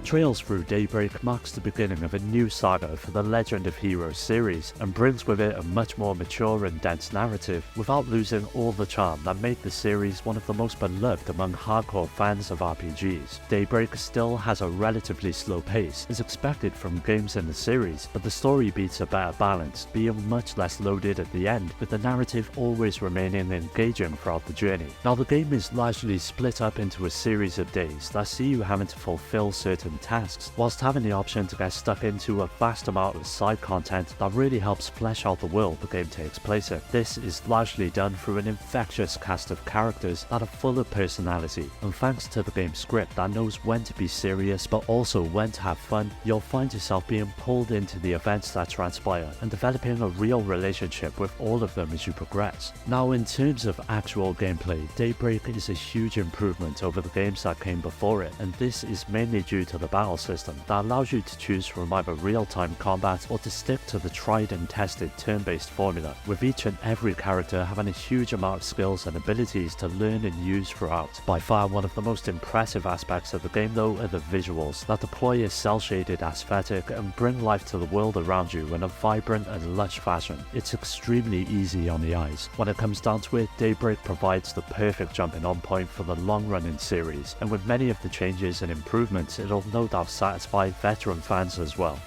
Trails Through Daybreak marks the beginning of a new saga for the Legend of Heroes series and brings with it a much more mature and dense narrative without losing all the charm that made the series one of the most beloved among hardcore fans of RPGs. Daybreak still has a relatively slow pace, as expected from games in the series, but the story beats a better balance, being much less loaded at the end, with the narrative always remaining engaging throughout the journey. Now, the game is largely split up into a series of days that see you having to fulfill certain tasks, whilst having the option to get stuck into a vast amount of side content that really helps flesh out the world the game takes place in. This is largely done through an infectious cast of characters that are full of personality, and thanks to the game's script that knows when to be serious but also when to have fun, you'll find yourself being pulled into the events that transpire and developing a real relationship with all of them as you progress. Now, in terms of actual gameplay, Daybreak is a huge improvement over the games that came before it, and this is mainly due to the battle system that allows you to choose from either real-time combat or to stick to the tried and tested turn-based formula, with each and every character having a huge amount of skills and abilities to learn and use throughout. By far one of the most impressive aspects of the game though are the visuals that deploy a cel-shaded aesthetic and bring life to the world around you in a vibrant and lush fashion. It's extremely easy on the eyes. When it comes down to it, Daybreak provides the perfect jumping on point for the long-running series, and with many of the changes and improvements, it'll no doubt satisfy veteran fans as well.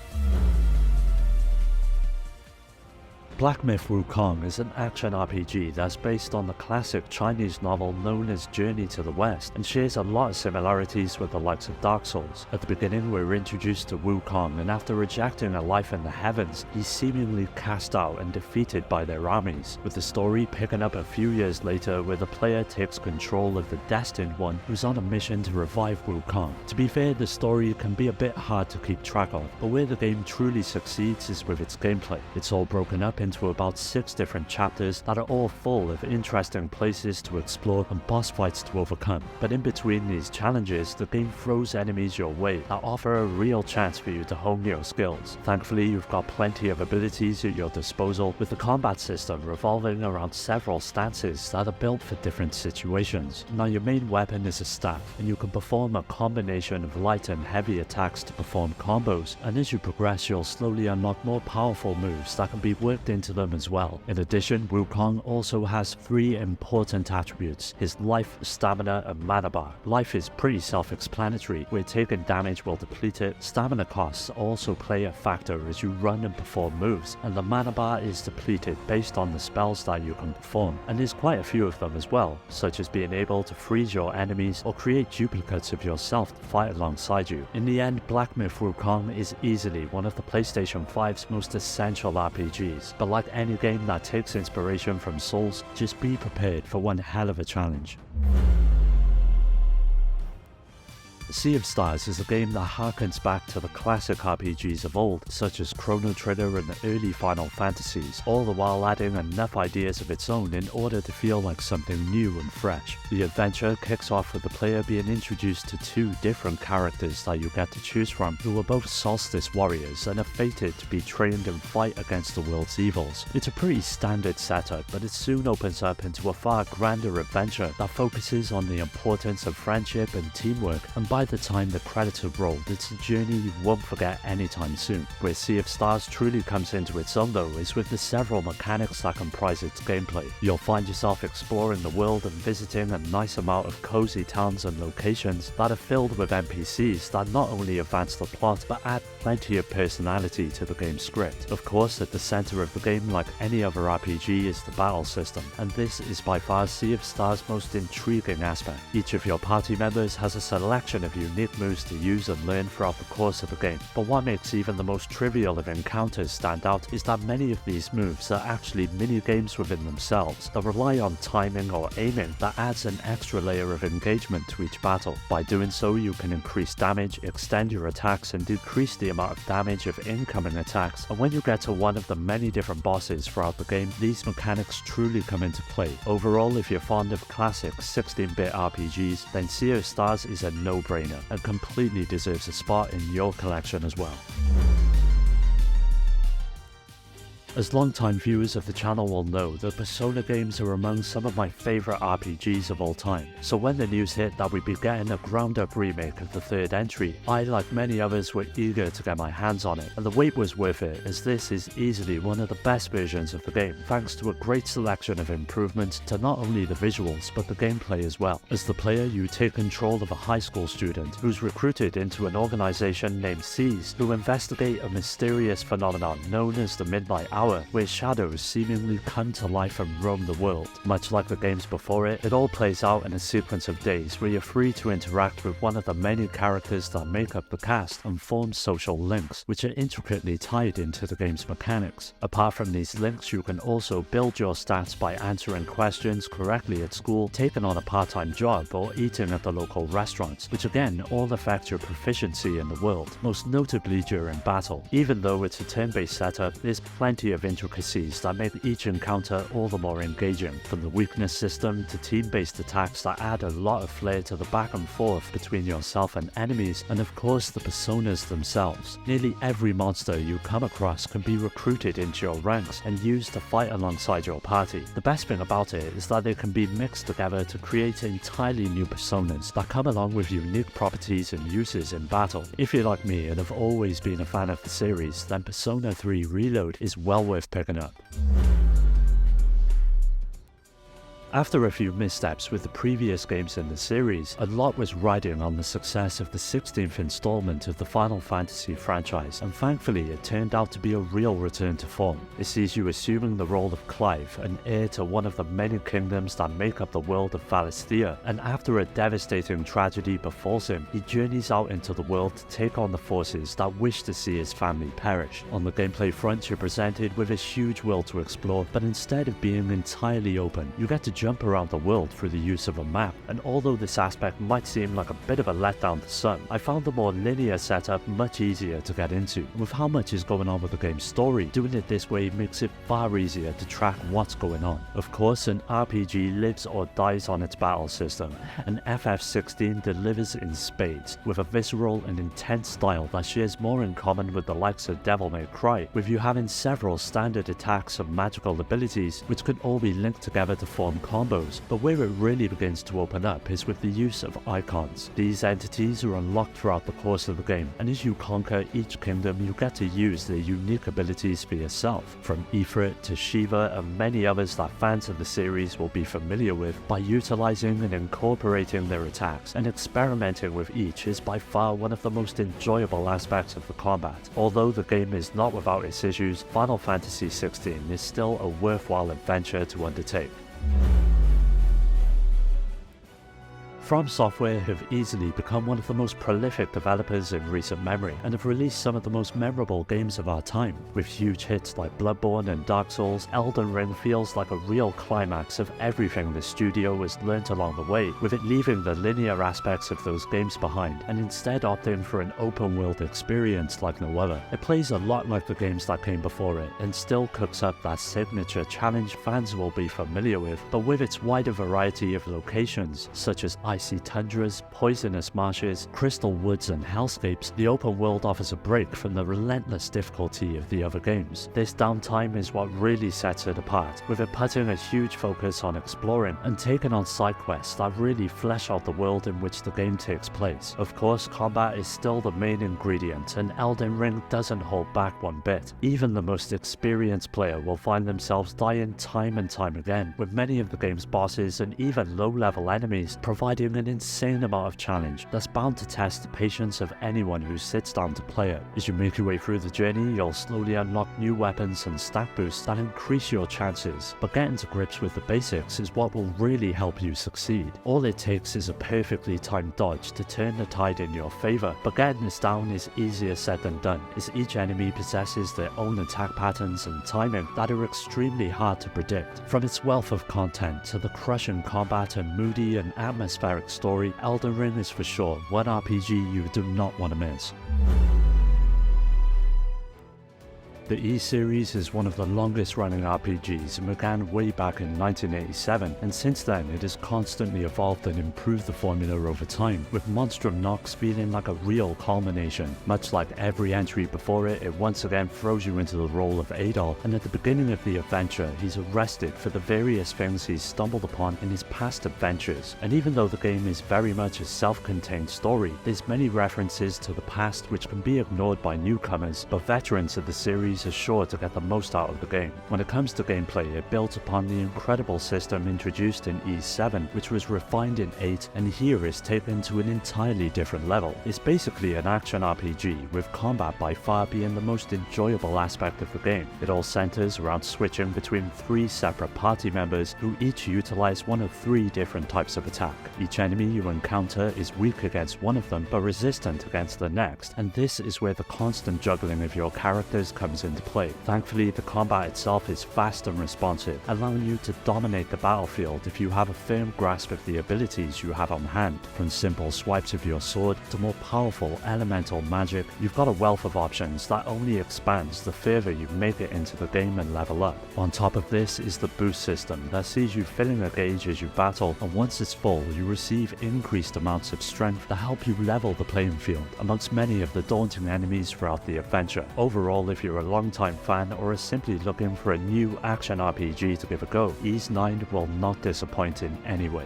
Black Myth: Wukong is an action RPG that's based on the classic Chinese novel known as Journey to the West and shares a lot of similarities with the likes of Dark Souls. At the beginning, we're introduced to Wukong, and after rejecting a life in the heavens, he's seemingly cast out and defeated by their armies, with the story picking up a few years later where the player takes control of the Destined One who's on a mission to revive Wukong. To be fair, the story can be a bit hard to keep track of, but where the game truly succeeds is with its gameplay. It's all broken up into about 6 different chapters that are all full of interesting places to explore and boss fights to overcome. But in between these challenges, the game throws enemies your way that offer a real chance for you to hone your skills. Thankfully, you've got plenty of abilities at your disposal, with the combat system revolving around several stances that are built for different situations. Now, your main weapon is a staff, and you can perform a combination of light and heavy attacks to perform combos, and as you progress, you'll slowly unlock more powerful moves that can be worked into them as well. In addition, Wukong also has 3 important attributes: his life, stamina, and mana bar. Life is pretty self-explanatory, where taking damage will deplete it. Stamina costs also play a factor as you run and perform moves, and the mana bar is depleted based on the spells that you can perform, and there's quite a few of them as well, such as being able to freeze your enemies or create duplicates of yourself to fight alongside you. In the end, Black Myth: Wukong is easily one of the PlayStation 5's most essential RPGs, but like any game that takes inspiration from Souls, just be prepared for one hell of a challenge. Sea of Stars is a game that harkens back to the classic RPGs of old, such as Chrono Trigger and the early Final Fantasies, all the while adding enough ideas of its own in order to feel like something new and fresh. The adventure kicks off with the player being introduced to 2 different characters that you get to choose from, who are both Solstice warriors and are fated to be trained and fight against the world's evils. It's a pretty standard setup, but it soon opens up into a far grander adventure that focuses on the importance of friendship and teamwork, and by the time the credits have rolled, it's a journey you won't forget anytime soon. Where Sea of Stars truly comes into its own though is with the several mechanics that comprise its gameplay. You'll find yourself exploring the world and visiting a nice amount of cozy towns and locations that are filled with NPCs that not only advance the plot but add plenty of personality to the game's script. Of course, at the center of the game, like any other RPG, is the battle system, and this is by far Sea of Stars' most intriguing aspect. Each of your party members has a selection of unique moves to use and learn throughout the course of the game, but what makes even the most trivial of encounters stand out is that many of these moves are actually mini-games within themselves that rely on timing or aiming that adds an extra layer of engagement to each battle. By doing so, you can increase damage, extend your attacks, and decrease the amount of damage of incoming attacks, and when you get to one of the many different bosses throughout the game, these mechanics truly come into play. Overall, if you're fond of classic 16-bit RPGs, then Sea of Stars is a no-brainer and completely deserves a spot in your collection as well. As long-time viewers of the channel will know, the Persona games are among some of my favorite RPGs of all time. So when the news hit that we'd be getting a ground-up remake of the third entry, I, like many others, were eager to get my hands on it. And the wait was worth it, as this is easily one of the best versions of the game, thanks to a great selection of improvements to not only the visuals, but the gameplay as well. As the player, you take control of a high school student who's recruited into an organization named SEAS, who investigate a mysterious phenomenon known as the Midnight Hour, where shadows seemingly come to life and roam the world. Much like the games before it, it all plays out in a sequence of days where you're free to interact with one of the many characters that make up the cast and form social links, which are intricately tied into the game's mechanics. Apart from these links, you can also build your stats by answering questions correctly at school, taking on a part-time job, or eating at the local restaurants, which again all affect your proficiency in the world, most notably during battle. Even though it's a turn-based setup, there's plenty of intricacies that make each encounter all the more engaging, from the weakness system to team-based attacks that add a lot of flair to the back and forth between yourself and enemies, and of course the personas themselves. Nearly every monster you come across can be recruited into your ranks and used to fight alongside your party. The best thing about it is that they can be mixed together to create entirely new personas that come along with unique properties and uses in battle. If you're like me and have always been a fan of the series, then Persona 3 Reload is well worth picking up. After a few missteps with the previous games in the series, a lot was riding on the success of the 16th installment of the Final Fantasy franchise, and thankfully it turned out to be a real return to form. It sees you assuming the role of Clive, an heir to one of the many kingdoms that make up the world of Valisthea, and after a devastating tragedy befalls him, he journeys out into the world to take on the forces that wish to see his family perish. On the gameplay front, you're presented with a huge world to explore, but instead of being entirely open, you get to jump around the world through the use of a map, and although this aspect might seem like a bit of a letdown to some, I found the more linear setup much easier to get into. With how much is going on with the game's story, doing it this way makes it far easier to track what's going on. Of course, an RPG lives or dies on its battle system, and FF16 delivers in spades, with a visceral and intense style that shares more in common with the likes of Devil May Cry, with you having several standard attacks and magical abilities which could all be linked together to form combos, but where it really begins to open up is with the use of icons. These entities are unlocked throughout the course of the game, and as you conquer each kingdom you get to use their unique abilities for yourself, from Ifrit to Shiva and many others that fans of the series will be familiar with. By utilizing and incorporating their attacks and experimenting with each is by far one of the most enjoyable aspects of the combat. Although the game is not without its issues, Final Fantasy XVI is still a worthwhile adventure to undertake. From Software have easily become one of the most prolific developers in recent memory, and have released some of the most memorable games of our time. With huge hits like Bloodborne and Dark Souls, Elden Ring feels like a real climax of everything the studio has learnt along the way, with it leaving the linear aspects of those games behind, and instead opting for an open world experience like no other. It plays a lot like the games that came before it, and still cooks up that signature challenge fans will be familiar with, but with its wider variety of locations, such as icy tundras, poisonous marshes, crystal woods and hellscapes. The open world offers a break from the relentless difficulty of the other games. This downtime is what really sets it apart, with it putting a huge focus on exploring and taking on side quests that really flesh out the world in which the game takes place. Of course, combat is still the main ingredient, and Elden Ring doesn't hold back one bit. Even the most experienced player will find themselves dying time and time again, with many of the game's bosses and even low-level enemies providing an insane amount of challenge that's bound to test the patience of anyone who sits down to play it. As you make your way through the journey, you'll slowly unlock new weapons and stat boosts that increase your chances, but getting to grips with the basics is what will really help you succeed. All it takes is a perfectly timed dodge to turn the tide in your favor, but getting this down is easier said than done, as each enemy possesses their own attack patterns and timing that are extremely hard to predict. From its wealth of content to the crushing combat and moody and atmospheric story, Elden Ring is for sure one RPG you do not want to miss. The E-series is one of the longest running RPGs and began way back in 1987, and since then it has constantly evolved and improved the formula over time, with Monstrum Nox feeling like a real culmination. Much like every entry before it, it once again throws you into the role of Adol, and at the beginning of the adventure he's arrested for the various things he's stumbled upon in his past adventures. And even though the game is very much a self-contained story, there's many references to the past which can be ignored by newcomers, but veterans of the series are sure to get the most out of the game. When it comes to gameplay, it builds upon the incredible system introduced in E7, which was refined in 8, and here is taken to an entirely different level. It's basically an action RPG, with combat by far being the most enjoyable aspect of the game. It all centers around switching between 3 separate party members who each utilize one of 3 different types of attack. Each enemy you encounter is weak against one of them, but resistant against the next, and this is where the constant juggling of your characters comes into play. Thankfully, the combat itself is fast and responsive, allowing you to dominate the battlefield if you have a firm grasp of the abilities you have on hand. From simple swipes of your sword to more powerful elemental magic, you've got a wealth of options that only expands the further you make it into the game and level up. On top of this is the boost system that sees you filling a gauge as you battle, and once it's full, you receive increased amounts of strength that help you level the playing field amongst many of the daunting enemies throughout the adventure. Overall, if you're a long-time fan or are simply looking for a new action RPG to give a go, Ys 9 will not disappoint in any way.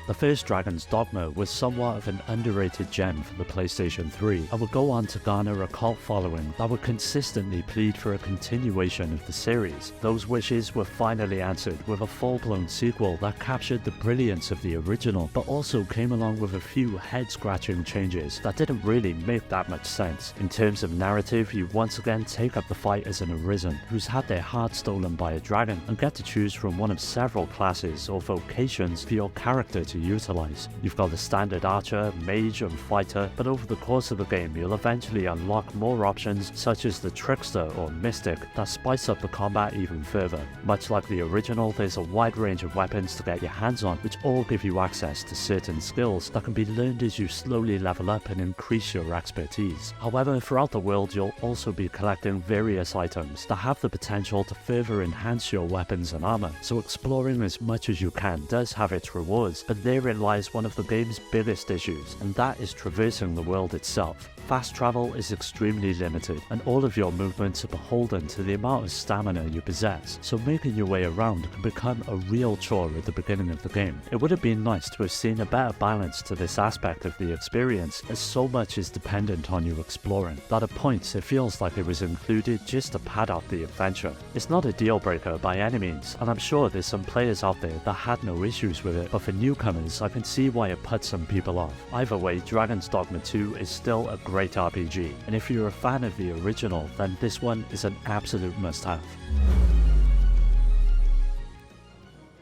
The first Dragon's Dogma was somewhat of an underrated gem for the PlayStation 3 and would go on to garner a cult following that would consistently plead for a continuation of the series. Those wishes were finally answered with a full-blown sequel that captured the brilliance of the original, but also came along with a few head-scratching changes that didn't really make that much sense. In terms of narrative, you once again take up the fight as an Arisen, who's had their heart stolen by a dragon, and get to choose from one of several classes or vocations for your character to utilize. You've got the standard archer, mage and fighter, but over the course of the game you'll eventually unlock more options such as the trickster or mystic that spice up the combat even further. Much like the original, there's a wide range of weapons to get your hands on, which all give you access to certain skills that can be learned as you slowly level up and increase your expertise. However, throughout the world you'll also be collecting various items that have the potential to further enhance your weapons and armor, so exploring as much as you can does have its rewards, but therein lies one of the game's biggest issues, and that is traversing the world itself. Fast travel is extremely limited, and all of your movements are beholden to the amount of stamina you possess, so making your way around can become a real chore at the beginning of the game. It would have been nice to have seen a better balance to this aspect of the experience, as so much is dependent on you exploring, that at points it feels like it was included just to pad out the adventure. It's not a deal breaker by any means, and I'm sure there's some players out there that had no issues with it, but for newcomers I can see why it put some people off. Either way, Dragon's Dogma 2 is still a great RPG, and if you're a fan of the original, then this one is an absolute must-have.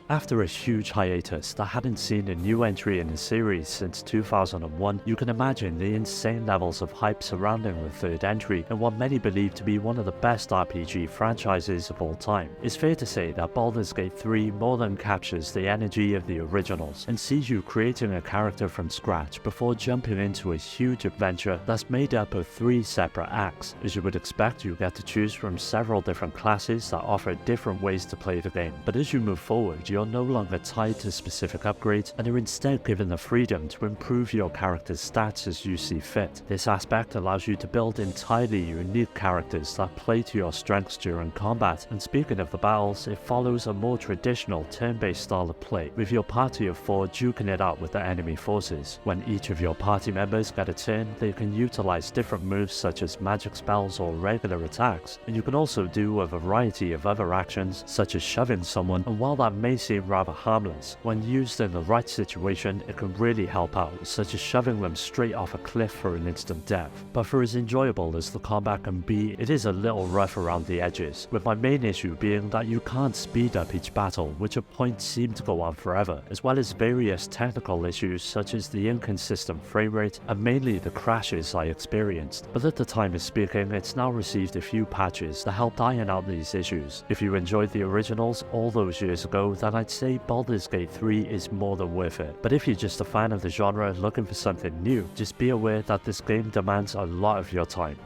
After a huge hiatus that hadn't seen a new entry in the series since 2001, you can imagine the insane levels of hype surrounding the third entry in what many believe to be one of the best RPG franchises of all time. It's fair to say that Baldur's Gate 3 more than captures the energy of the originals and sees you creating a character from scratch before jumping into a huge adventure that's made up of 3 separate acts. As you would expect, you get to choose from several different classes that offer different ways to play the game, but as you move forward, you're no longer tied to specific upgrades and are instead given the freedom to improve your character's stats as you see fit. This aspect allows you to build entirely unique characters that play to your strengths during combat, and speaking of the battles, it follows a more traditional turn-based style of play, with your party of 4 duking it out with the enemy forces. When each of your party members get a turn, they can utilize different moves such as magic spells or regular attacks, and you can also do a variety of other actions such as shoving someone, and while that may seem rather harmless, when used in the right situation it can really help out, such as shoving them straight off a cliff for an instant death. But for as enjoyable as the combat can be, it is a little rough around the edges, with my main issue being that you can't speed up each battle, which at points seem to go on forever, as well as various technical issues such as the inconsistent frame rate and mainly the crashes I experienced. But at the time of speaking, it's now received a few patches that helped iron out these issues. If you enjoyed the originals all those years ago, then I I'd say Baldur's Gate 3 is more than worth it. But if you're just a fan of the genre looking for something new, just be aware that this game demands a lot of your time.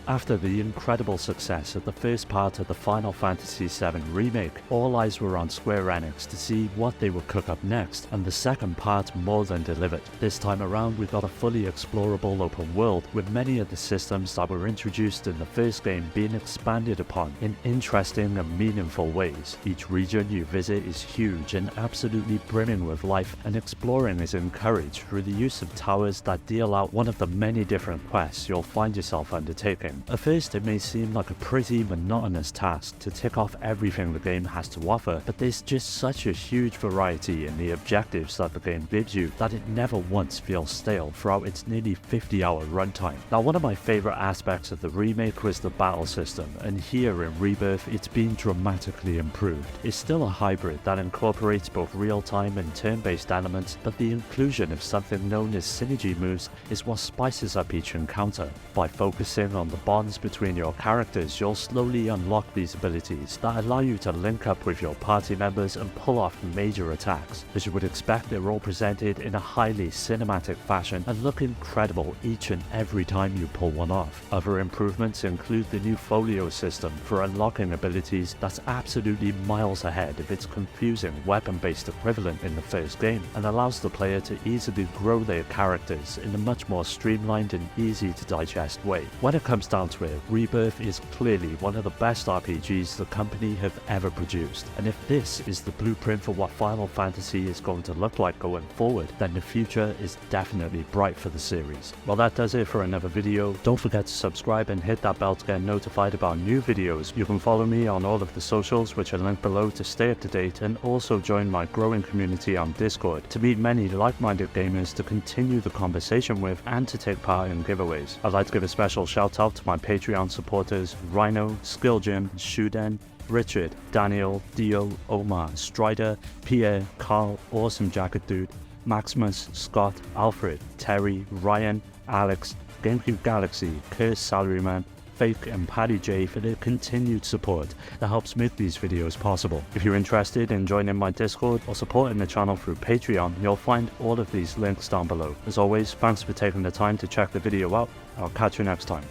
After the incredible success of the first part of the Final Fantasy VII Remake, all eyes were on Square Enix to see what they would cook up next, and the second part more than delivered. This time around we got a fully explorable open world, with many of the systems that were introduced in the first game being expanded upon in interesting and meaningful ways. Each region you visit is huge and absolutely brimming with life, and exploring is encouraged through the use of towers that deal out one of the many different quests you'll find yourself undertaking. At first it may seem like a pretty monotonous task to tick off everything the game has to offer, but there's just such a huge variety in the objectives that the game gives you that it never once feels stale throughout its nearly 50-hour runtime. Now, one of my favourite aspects of the remake was the battle system, and here in Rebirth it's been dramatically improved. It's still a hybrid that incorporates both real-time and turn-based elements, but the inclusion of something known as synergy moves is what spices up each encounter. By focusing on the bonds between your characters, you'll slowly unlock these abilities that allow you to link up with your party members and pull off major attacks. As you would expect, they're all presented in a highly cinematic fashion and look incredible each and every time you pull one off. Other improvements include the new folio system for unlocking abilities that's absolutely miles ahead of its confusing weapon-based equivalent in the first game, and allows the player to easily grow their characters in a much more streamlined and easy to digest way. When it comes down to it, Rebirth is clearly one of the best RPGs the company have ever produced, and if this is the blueprint for what Final Fantasy is going to look like going forward, then the future is definitely bright for the series. Well, that does it for another video. Don't forget to subscribe and hit that bell to get notified about new videos. You can follow me on all of the socials which are linked below to stay up to date, and also join my growing community on Discord to meet many like-minded gamers to continue the conversation with and to take part in giveaways. I'd like to give a special shout out to my Patreon supporters Rhino, Skilljim, Shuden, Richard, Daniel, Dio, Omar, Strider, Pierre, Carl, Awesome Jacket Dude, Maximus, Scott, Alfred, Terry, Ryan, Alex, GameCube Galaxy, Curse Salaryman, Fake, and Paddy J for their continued support that helps make these videos possible. If you're interested in joining my Discord or supporting the channel through Patreon, you'll find all of these links down below. As always, thanks for taking the time to check the video out. I'll catch you next time.